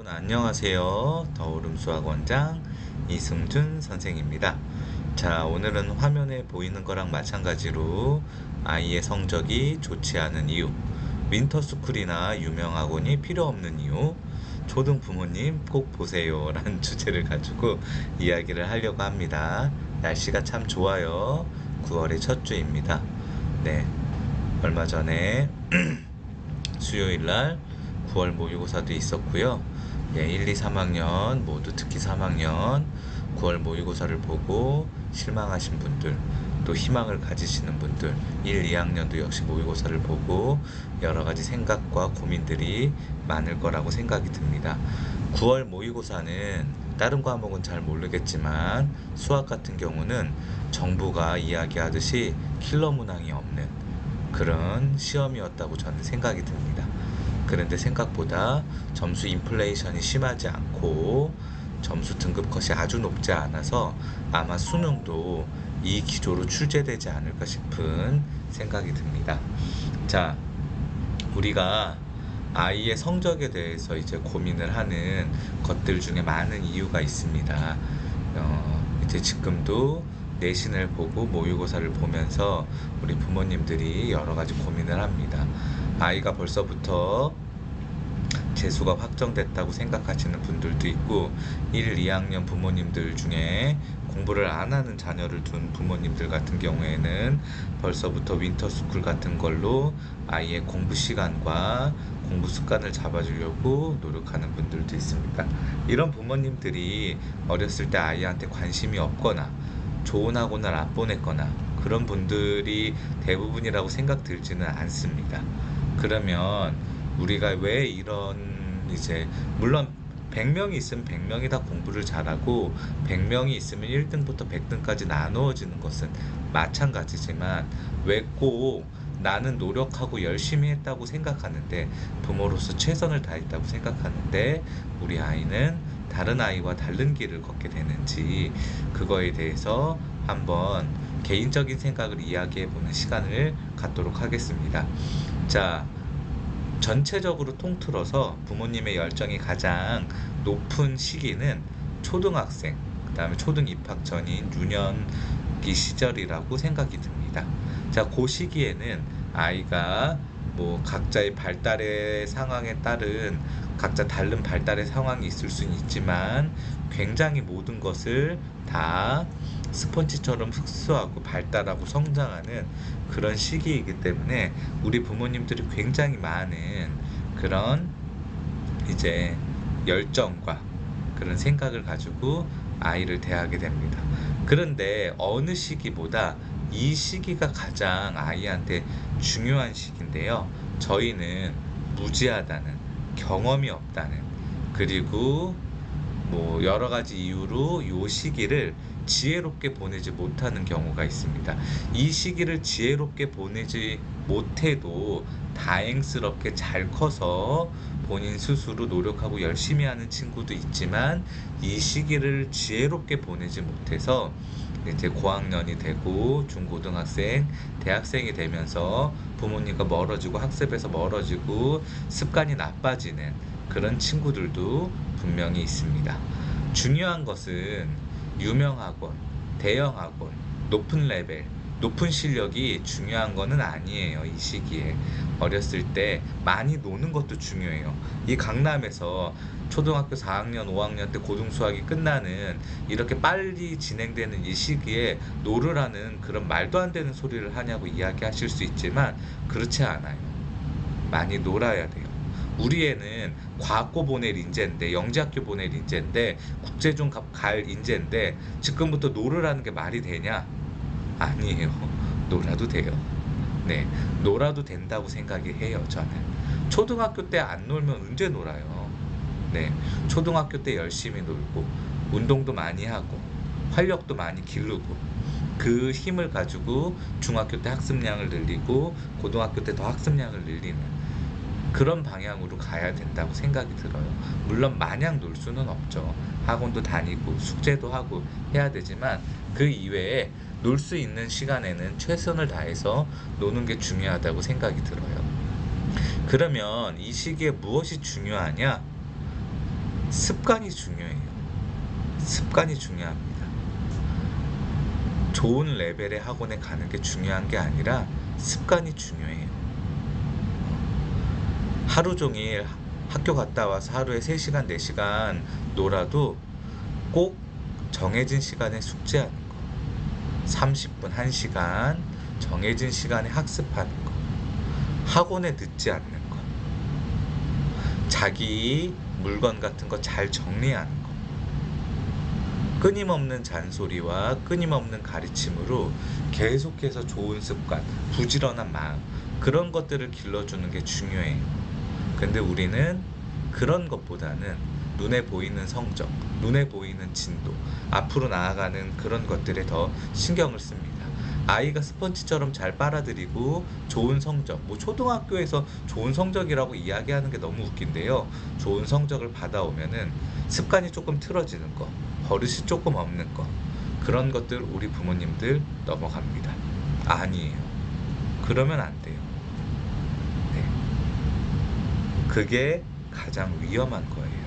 여러분 안녕하세요. 더오름수학원장 이승준 선생입니다. 자, 오늘은 화면에 보이는 거랑 마찬가지로 아이의 성적이 좋지 않은 이유, 윈터스쿨이나 유명학원이 필요 없는 이유, 초등 부모님 꼭 보세요 라는 주제를 가지고 이야기를 하려고 합니다. 날씨가 참 좋아요. 9월의 첫 주입니다. 네, 얼마 전에 수요일날 9월 모의고사도 있었고요. 네, 1, 2, 3학년 모두 특히 3학년 9월 모의고사를 보고 실망하신 분들, 또 희망을 가지시는 분들, 1, 2학년도 역시 모의고사를 보고 여러 가지 생각과 고민들이 많을 거라고 생각이 듭니다. 9월 모의고사는 다른 과목은 잘 모르겠지만 수학 같은 경우는 정부가 이야기하듯이 킬러 문항이 없는 그런 시험이었다고 저는 생각이 듭니다. 그런데 생각보다 점수 인플레이션이 심하지 않고 점수 등급 컷이 아주 높지 않아서 아마 수능도 이 기조로 출제되지 않을까 싶은 생각이 듭니다. 자, 우리가 아이의 성적에 대해서 이제 고민을 하는 것들 중에 많은 이유가 있습니다. 이제 지금도 내신을 보고 모의고사를 보면서 우리 부모님들이 여러 가지 고민을 합니다. 아이가 벌써부터 재수가 확정됐다고 생각하시는 분들도 있고 1, 2학년 부모님들 중에 공부를 안 하는 자녀를 둔 부모님들 같은 경우에는 벌써부터 윈터스쿨 같은 걸로 아이의 공부 시간과 공부 습관을 잡아주려고 노력하는 분들도 있습니다. 이런 부모님들이 어렸을 때 아이한테 관심이 없거나 좋은 학원을 안 보냈거나 그런 분들이 대부분이라고 생각 들지는 않습니다. 그러면 우리가 왜 이런 이제 물론 100명이 있으면 100명이 다 공부를 잘하고 100명이 있으면 1등부터 100등까지 나누어지는 것은 마찬가지지만 왜 꼭 나는 노력하고 열심히 했다고 생각하는데 부모로서 최선을 다했다고 생각하는데 우리 아이는 다른 아이와 다른 길을 걷게 되는지 그거에 대해서 한번 개인적인 생각을 이야기해보는 시간을 갖도록 하겠습니다. 자, 전체적으로 통틀어서 부모님의 열정이 가장 높은 시기는 초등학생, 그 다음에 초등 입학 전인 유년기 시절이라고 생각이 듭니다. 자, 그 시기에는 아이가 뭐 각자의 발달의 상황에 따른 각자 다른 발달의 상황이 있을 수는 있지만 굉장히 모든 것을 다 스펀지처럼 흡수하고 발달하고 성장하는 그런 시기이기 때문에 우리 부모님들이 굉장히 많은 그런 이제 열정과 그런 생각을 가지고 아이를 대하게 됩니다. 그런데 어느 시기보다 이 시기가 가장 아이한테 중요한 시기인데요. 저희는 무지하다는, 경험이 없다는, 그리고 뭐 여러 가지 이유로 이 시기를 지혜롭게 보내지 못하는 경우가 있습니다. 이 시기를 지혜롭게 보내지 못해도 다행스럽게 잘 커서 본인 스스로 노력하고 열심히 하는 친구도 있지만 이 시기를 지혜롭게 보내지 못해서 이제 고학년이 되고 중고등학생, 대학생이 되면서 부모님과 멀어지고 학습에서 멀어지고 습관이 나빠지는 그런 친구들도 분명히 있습니다. 중요한 것은 유명학원, 대형학원, 높은 레벨, 높은 실력이 중요한 거는 아니에요. 이 시기에 어렸을 때 많이 노는 것도 중요해요. 이 강남에서 초등학교 4학년, 5학년 때 고등수학이 끝나는 이렇게 빨리 진행되는 이 시기에 노르라는 그런 말도 안 되는 소리를 하냐고 이야기하실 수 있지만 그렇지 않아요. 많이 놀아야 돼요. 우리 애는 과학고 보낼 인재인데 영재학교 보낼 인재인데 국제중 갈 인재인데 지금부터 놀으라는 게 말이 되냐? 아니에요. 놀아도 돼요. 네, 놀아도 된다고 생각이 해요. 저는 초등학교 때 안 놀면 언제 놀아요? 네, 초등학교 때 열심히 놀고 운동도 많이 하고 활력도 많이 기르고 그 힘을 가지고 중학교 때 학습량을 늘리고 고등학교 때 더 학습량을 늘리는 그런 방향으로 가야 된다고 생각이 들어요. 물론 마냥 놀 수는 없죠. 학원도 다니고 숙제도 하고 해야 되지만 그 이외에 놀 수 있는 시간에는 최선을 다해서 노는 게 중요하다고 생각이 들어요. 그러면 이 시기에 무엇이 중요하냐? 습관이 중요해요. 습관이 중요합니다. 좋은 레벨의 학원에 가는 게 중요한 게 아니라 습관이 중요해요. 하루 종일 학교 갔다 와서 하루에 3시간, 4시간 놀아도 꼭 정해진 시간에 숙제하는 거. 30분, 1시간 정해진 시간에 학습하는 거. 학원에 늦지 않는 거. 자기 물건 같은 거 잘 정리하는 거. 끊임없는 잔소리와 끊임없는 가르침으로 계속해서 좋은 습관, 부지런한 마음, 그런 것들을 길러주는 게 중요해요. 근데 우리는 그런 것보다는 눈에 보이는 성적, 눈에 보이는 진도, 앞으로 나아가는 그런 것들에 더 신경을 씁니다. 아이가 스펀지처럼 잘 빨아들이고 좋은 성적, 뭐 초등학교에서 좋은 성적이라고 이야기하는 게 너무 웃긴데요. 좋은 성적을 받아오면은 습관이 조금 틀어지는 거, 버릇이 조금 없는 거, 그런 것들 우리 부모님들 넘어갑니다. 아니에요. 그러면 안 돼요. 네. 그게 가장 위험한 거예요.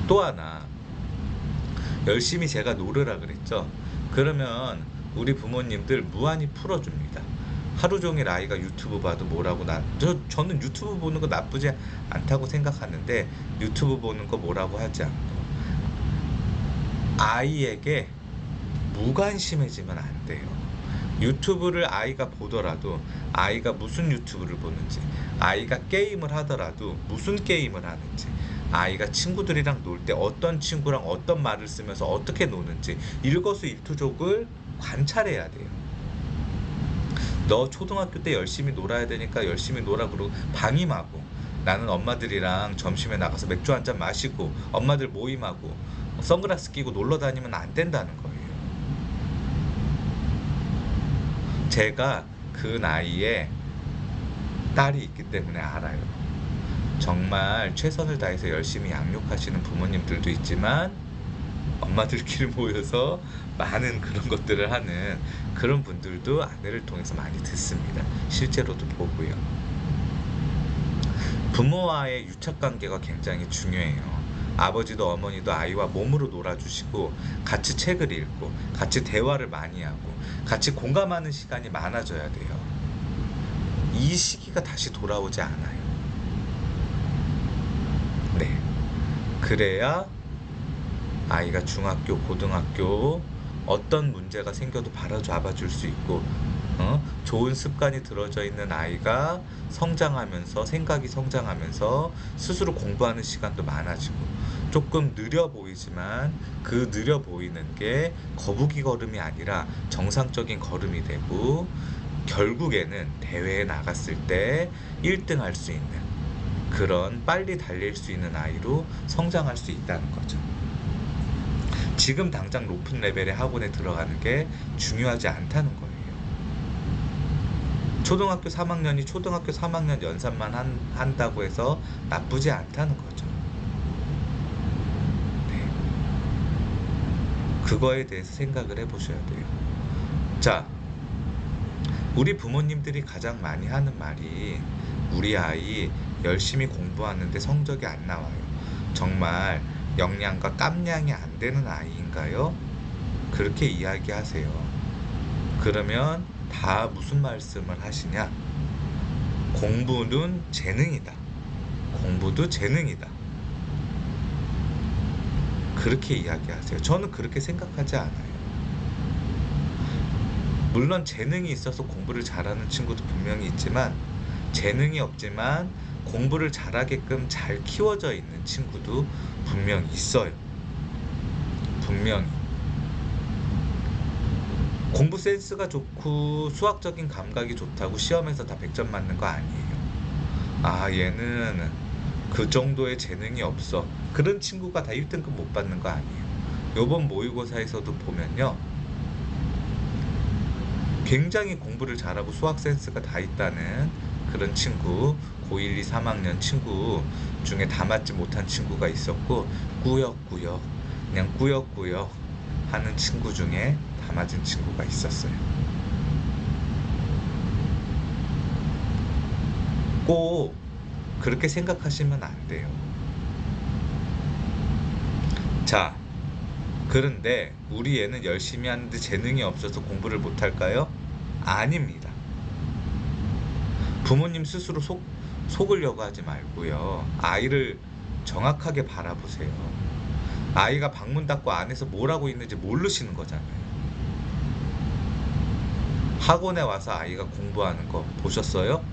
또 하나, 열심히 제가 놀으라 그랬죠. 그러면 우리 부모님들 무한히 풀어줍니다. 하루 종일 아이가 유튜브 봐도 뭐라고 저는 유튜브 보는 거 나쁘지 않다고 생각하는데 유튜브 보는 거 뭐라고 하지 않고 아이에게 무관심해지면 안 돼요. 유튜브를 아이가 보더라도 아이가 무슨 유튜브를 보는지, 아이가 게임을 하더라도 무슨 게임을 하는지, 아이가 친구들이랑 놀 때 어떤 친구랑 어떤 말을 쓰면서 어떻게 노는지 일거수일투족을 관찰해야 돼요. 너 초등학교 때 열심히 놀아야 되니까 열심히 놀아 그러고 방임하고, 나는 엄마들이랑 점심에 나가서 맥주 한잔 마시고 엄마들 모임하고 선글라스 끼고 놀러 다니면 안 된다는 거예요. 제가 그 나이에 딸이 있기 때문에 알아요. 정말 최선을 다해서 열심히 양육하시는 부모님들도 있지만 엄마들끼리 모여서 많은 그런 것들을 하는 그런 분들도 아내를 통해서 많이 듣습니다. 실제로도 보고요. 부모와의 유착관계가 굉장히 중요해요. 아버지도 어머니도 아이와 몸으로 놀아주시고 같이 책을 읽고 같이 대화를 많이 하고 같이 공감하는 시간이 많아져야 돼요. 이 시기가 다시 돌아오지 않아요. 네. 그래야 아이가 중학교, 고등학교 어떤 문제가 생겨도 바로잡아 줄 수 있고 좋은 습관이 들어져 있는 아이가 성장하면서 생각이 성장하면서 스스로 공부하는 시간도 많아지고 조금 느려 보이지만 그 느려 보이는 게 거북이 걸음이 아니라 정상적인 걸음이 되고 결국에는 대회에 나갔을 때 1등 할 수 있는 그런 빨리 달릴 수 있는 아이로 성장할 수 있다는 거죠. 지금 당장 높은 레벨의 학원에 들어가는 게 중요하지 않다는 거예요. 초등학교 3학년이 초등학교 3학년 연산만 한다고 해서 나쁘지 않다는 거죠. 네. 그거에 대해서 생각을 해보셔야 돼요. 자, 우리 부모님들이 가장 많이 하는 말이 우리 아이 열심히 공부하는데 성적이 안 나와요. 정말 역량과 깜냥이 안 되는 아이인가요? 그렇게 이야기하세요. 그러면 다 무슨 말씀을 하시냐? 공부는 재능이다. 공부도 재능이다. 그렇게 이야기하세요. 저는 그렇게 생각하지 않아요. 물론 재능이 있어서 공부를 잘하는 친구도 분명히 있지만 재능이 없지만 공부를 잘하게끔 잘 키워져 있는 친구도 분명히 있어요. 분명히. 공부 센스가 좋고 수학적인 감각이 좋다고 시험에서 다 100점 맞는 거 아니에요. 아, 얘는 그 정도의 재능이 없어. 그런 친구가 다 1등급 못 받는 거 아니에요. 요번 모의고사에서도 보면요. 굉장히 공부를 잘하고 수학 센스가 다 있다는 그런 친구, 고1, 2, 3학년 친구 중에 다 맞지 못한 친구가 있었고 꾸역꾸역 그냥 꾸역꾸역 하는 친구 중에 다 맞은 친구가 있었어요. 꼭 그렇게 생각하시면 안 돼요. 자, 그런데 우리 애는 열심히 하는데 재능이 없어서 공부를 못할까요? 아닙니다. 부모님 스스로 속으려고 하지 말고요. 아이를 정확하게 바라보세요. 아이가 방문 닫고 안에서 뭘 하고 있는지 모르시는 거잖아요. 학원에 와서 아이가 공부하는 거 보셨어요?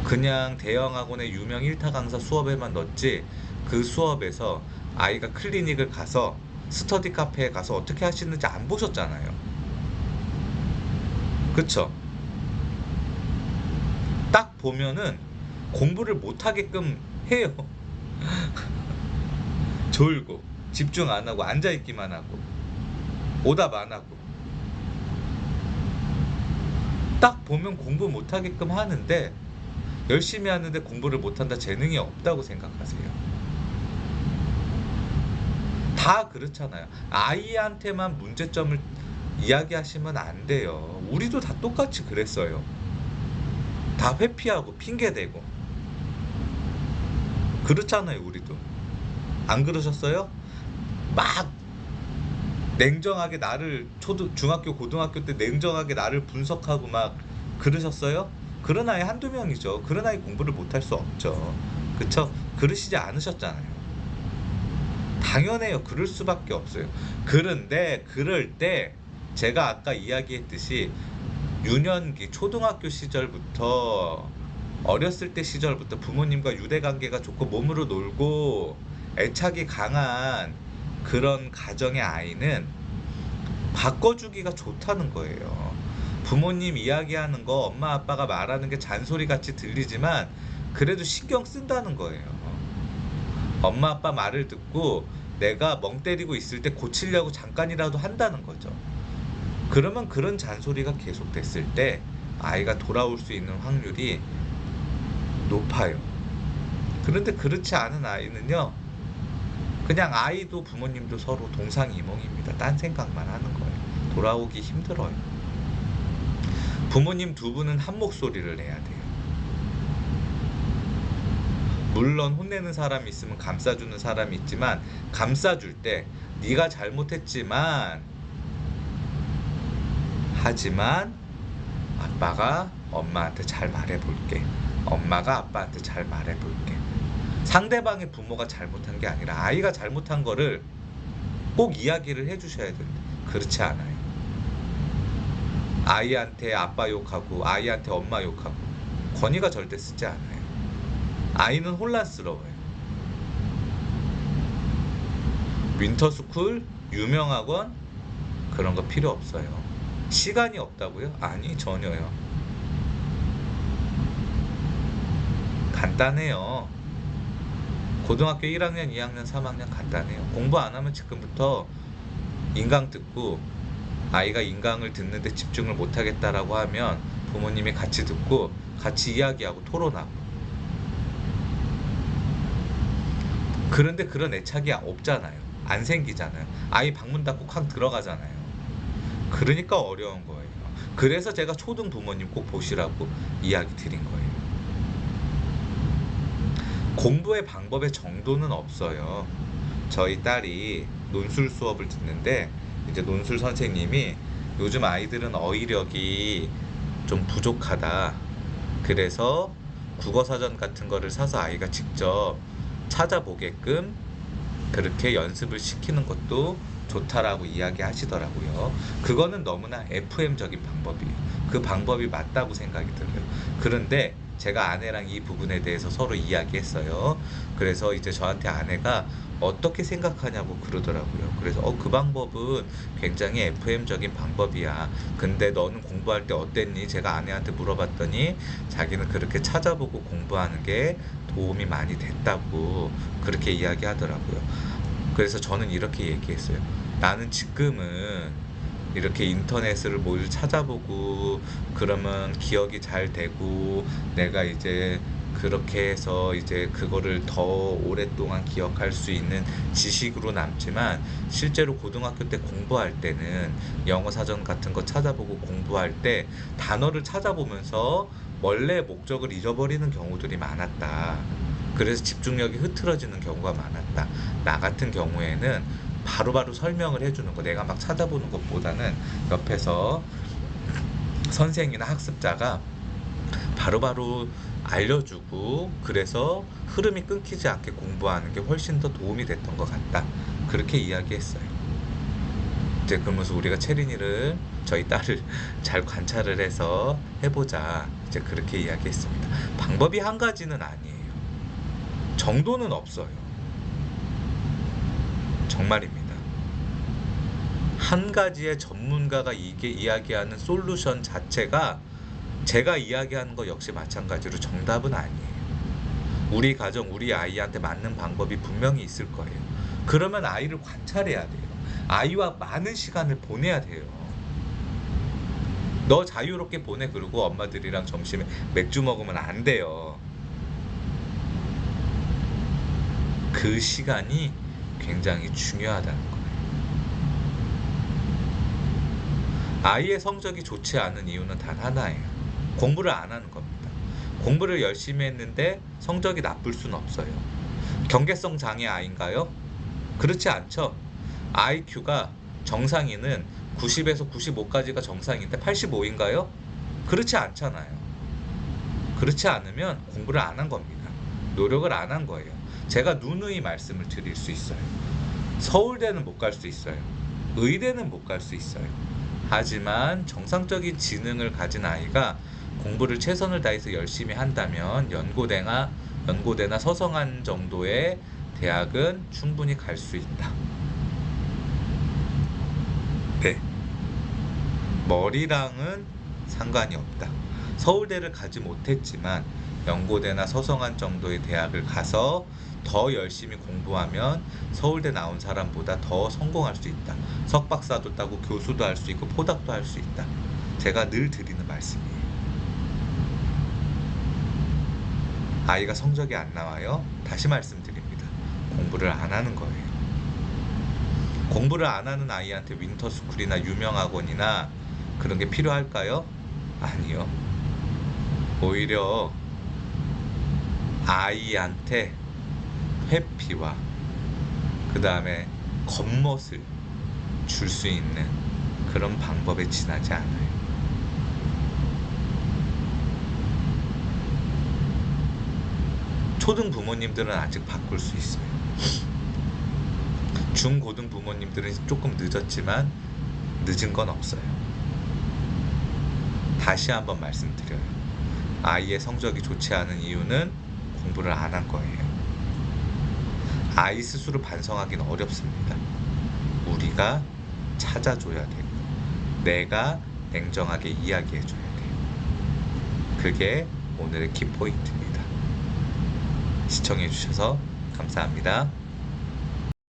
그냥 대형 학원의 유명 1타 강사 수업에만 넣었지, 그 수업에서 아이가 클리닉을 가서 스터디 카페에 가서 어떻게 하시는지 안 보셨잖아요. 그쵸? 딱 보면은 공부를 못하게끔 해요. 졸고 집중 안 하고 앉아있기만 하고 오답 안 하고, 딱 보면 공부 못하게끔 하는데 열심히 하는데 공부를 못한다, 재능이 없다고 생각하세요. 다 그렇잖아요. 아이한테만 문제점을 이야기하시면 안 돼요. 우리도 다 똑같이 그랬어요. 다 회피하고 핑계대고 그렇잖아요. 우리도 안 그러셨어요? 막 냉정하게 나를 중학교 고등학교 때 냉정하게 나를 분석하고 막 그러셨어요? 그런 아이 한두 명이죠. 그런 아이 공부를 못할 수 없죠. 그쵸? 그러시지 않으셨잖아요. 당연해요. 그럴 수밖에 없어요. 그런데 그럴 때 제가 아까 이야기했듯이 유년기 초등학교 시절부터, 어렸을 때 시절부터 부모님과 유대관계가 좋고 몸으로 놀고 애착이 강한 그런 가정의 아이는 바꿔주기가 좋다는 거예요. 부모님 이야기하는 거, 엄마 아빠가 말하는 게 잔소리 같이 들리지만 그래도 신경 쓴다는 거예요. 엄마 아빠 말을 듣고 내가 멍 때리고 있을 때 고치려고 잠깐이라도 한다는 거죠. 그러면 그런 잔소리가 계속됐을 때 아이가 돌아올 수 있는 확률이 높아요. 그런데 그렇지 않은 아이는요, 그냥 아이도 부모님도 서로 동상이몽입니다. 딴 생각만 하는 거예요. 돌아오기 힘들어요. 부모님 두 분은 한 목소리를 내야 돼요. 물론 혼내는 사람이 있으면 감싸주는 사람이 있지만, 감싸줄 때 네가 잘못했지만, 하지만 아빠가 엄마한테 잘 말해볼게, 엄마가 아빠한테 잘 말해볼게. 상대방의 부모가 잘못한 게 아니라 아이가 잘못한 거를 꼭 이야기를 해주셔야 됩니다. 그렇지 않아요. 아이한테 아빠 욕하고 아이한테 엄마 욕하고 권위가 절대 쓰지 않아요. 아이는 혼란스러워요. 윈터스쿨, 유명학원 그런 거 필요 없어요. 시간이 없다고요? 아니, 전혀요. 간단해요. 고등학교 1학년, 2학년, 3학년 간단해요. 공부 안 하면 지금부터 인강 듣고, 아이가 인강을 듣는데 집중을 못 하겠다라고 하면 부모님이 같이 듣고 같이 이야기하고 토론하고. 그런데 그런 애착이 없잖아요. 안 생기잖아요. 아이 방문 닫고 쾅 들어가잖아요. 그러니까 어려운 거예요. 그래서 제가 초등 부모님 꼭 보시라고 이야기 드린 거예요. 공부의 방법의 정도는 없어요. 저희 딸이 논술 수업을 듣는데 이제 논술 선생님이 요즘 아이들은 어휘력이 좀 부족하다, 그래서 국어사전 같은 거를 사서 아이가 직접 찾아보게끔 그렇게 연습을 시키는 것도 좋다라고 이야기하시더라고요. 그거는 너무나 FM적인 방법이에요. 그 방법이 맞다고 생각이 들어요. 그런데 제가 아내랑 이 부분에 대해서 서로 이야기했어요. 그래서 이제 저한테 아내가 어떻게 생각하냐고 그러더라고요. 그래서 그 방법은 굉장히 FM적인 방법이야. 근데 너는 공부할 때 어땠니? 제가 아내한테 물어봤더니 자기는 그렇게 찾아보고 공부하는 게 도움이 많이 됐다고 그렇게 이야기하더라고요. 그래서 저는 이렇게 얘기했어요. 나는 지금은 이렇게 인터넷을 뭘 찾아보고 그러면 기억이 잘 되고 내가 이제 그렇게 해서 이제 그거를 더 오랫동안 기억할 수 있는 지식으로 남지만, 실제로 고등학교 때 공부할 때는 영어 사전 같은 거 찾아보고 공부할 때 단어를 찾아보면서 원래 목적을 잊어버리는 경우들이 많았다. 그래서 집중력이 흐트러지는 경우가 많았다. 나 같은 경우에는 바로바로 설명을 해주는 거, 내가 막 찾아보는 것보다는 옆에서 선생이나 학습자가 바로바로 알려주고, 그래서 흐름이 끊기지 않게 공부하는 게 훨씬 더 도움이 됐던 것 같다. 그렇게 이야기했어요. 이제 그러면서 우리가 채린이를, 저희 딸을 잘 관찰을 해서 해보자, 이제 그렇게 이야기했습니다. 방법이 한 가지는 아니에요. 정도는 없어요. 정말입니다. 한 가지의 전문가가 이게 이야기하는 솔루션 자체가 제가 이야기하는 거 역시 마찬가지로 정답은 아니에요. 우리 가정, 우리 아이한테 맞는 방법이 분명히 있을 거예요. 그러면 아이를 관찰해야 돼요. 아이와 많은 시간을 보내야 돼요. 너 자유롭게 보내, 그러고 엄마들이랑 점심에 맥주 먹으면 안 돼요. 그 시간이 굉장히 중요하다는 거예요. 아이의 성적이 좋지 않은 이유는 단 하나예요. 공부를 안 하는 겁니다. 공부를 열심히 했는데 성적이 나쁠 수는 없어요. 경계성 장애 아이인가요? 그렇지 않죠. IQ가 정상인은 90에서 95까지가 정상인데 85인가요? 그렇지 않잖아요. 그렇지 않으면 공부를 안 한 겁니다. 노력을 안 한 거예요. 제가 누누이 말씀을 드릴 수 있어요. 서울대는 못 갈 수 있어요. 의대는 못 갈 수 있어요. 하지만 정상적인 지능을 가진 아이가 공부를 최선을 다해서 열심히 한다면 연고대나 서성한 정도의 대학은 충분히 갈 수 있다. 네. 머리랑은 상관이 없다. 서울대를 가지 못했지만 연고대나 서성한 정도의 대학을 가서 더 열심히 공부하면 서울대 나온 사람보다 더 성공할 수 있다. 석박사도 따고 교수도 할 수 있고 포닥도 할 수 있다. 제가 늘 드리는 말씀이에요. 아이가 성적이 안 나와요? 다시 말씀드립니다. 공부를 안 하는 거예요. 공부를 안 하는 아이한테 윈터스쿨이나 유명학원이나 그런 게 필요할까요? 아니요. 오히려 아이한테 회피와 그 다음에 겉멋을 줄 수 있는 그런 방법에 지나지 않아요. 초등 부모님들은 아직 바꿀 수 있어요. 중고등 부모님들은 조금 늦었지만 늦은 건 없어요. 다시 한번 말씀드려요. 아이의 성적이 좋지 않은 이유는 공부를 안 한 거예요. 아이 스스로 반성하기는 어렵습니다. 우리가 찾아줘야 되고, 내가 냉정하게 이야기해줘야 돼요. 그게 오늘의 키포인트입니다. 시청해주셔서 감사합니다.